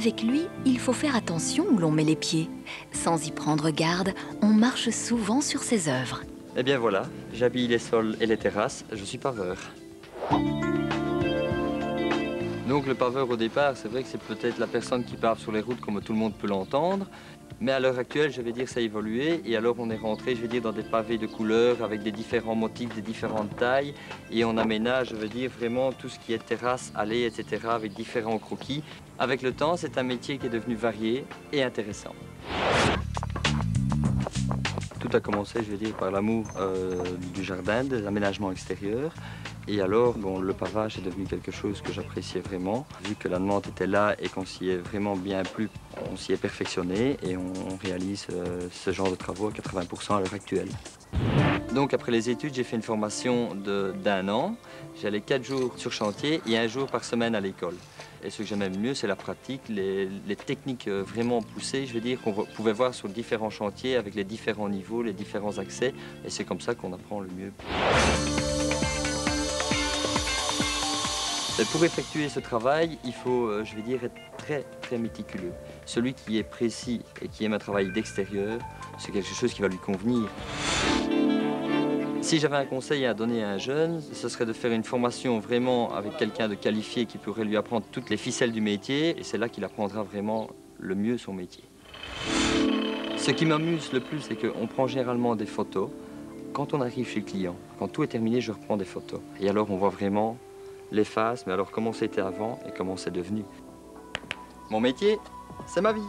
Avec lui, il faut faire attention où l'on met les pieds. Sans y prendre garde, on marche souvent sur ses œuvres. Eh bien voilà, j'habille les sols et les terrasses, je suis paveur. Donc le paveur au départ, c'est vrai que c'est peut-être la personne qui pave sur les routes comme tout le monde peut l'entendre. Mais à l'heure actuelle, je vais dire, ça a évolué. Et alors on est rentré, je vais dire, dans des pavés de couleurs avec des différents motifs, des différentes tailles. Et on aménage, je veux dire, vraiment tout ce qui est terrasse, allée, etc. avec différents croquis. Avec le temps, c'est un métier qui est devenu varié et intéressant. Tout a commencé, je vais dire, par l'amour du jardin, des aménagements extérieurs. Et alors, bon, le pavage est devenu quelque chose que j'appréciais vraiment. Vu que la demande était là et qu'on s'y est vraiment bien plu, on s'y est perfectionné et on réalise ce genre de travaux à 80% à l'heure actuelle. Donc après les études, j'ai fait une formation d'1 an. J'allais 4 jours sur chantier et 1 jour par semaine à l'école. Et ce que j'aimais le mieux, c'est la pratique, les techniques vraiment poussées, je veux dire, qu'on pouvait voir sur différents chantiers avec les différents niveaux, les différents accès. Et c'est comme ça qu'on apprend le mieux. Et pour effectuer ce travail, il faut, je vais dire, être très méticuleux. Celui qui est précis et qui aime un travail d'extérieur, c'est quelque chose qui va lui convenir. Si j'avais un conseil à donner à un jeune, ce serait de faire une formation vraiment avec quelqu'un de qualifié qui pourrait lui apprendre toutes les ficelles du métier, et c'est là qu'il apprendra vraiment le mieux son métier. Ce qui m'amuse le plus, c'est qu'on prend généralement des photos. Quand on arrive chez le client, quand tout est terminé, je reprends des photos. Et alors on voit vraiment les phases, mais alors comment c'était avant et comment c'est devenu. Mon métier, c'est ma vie.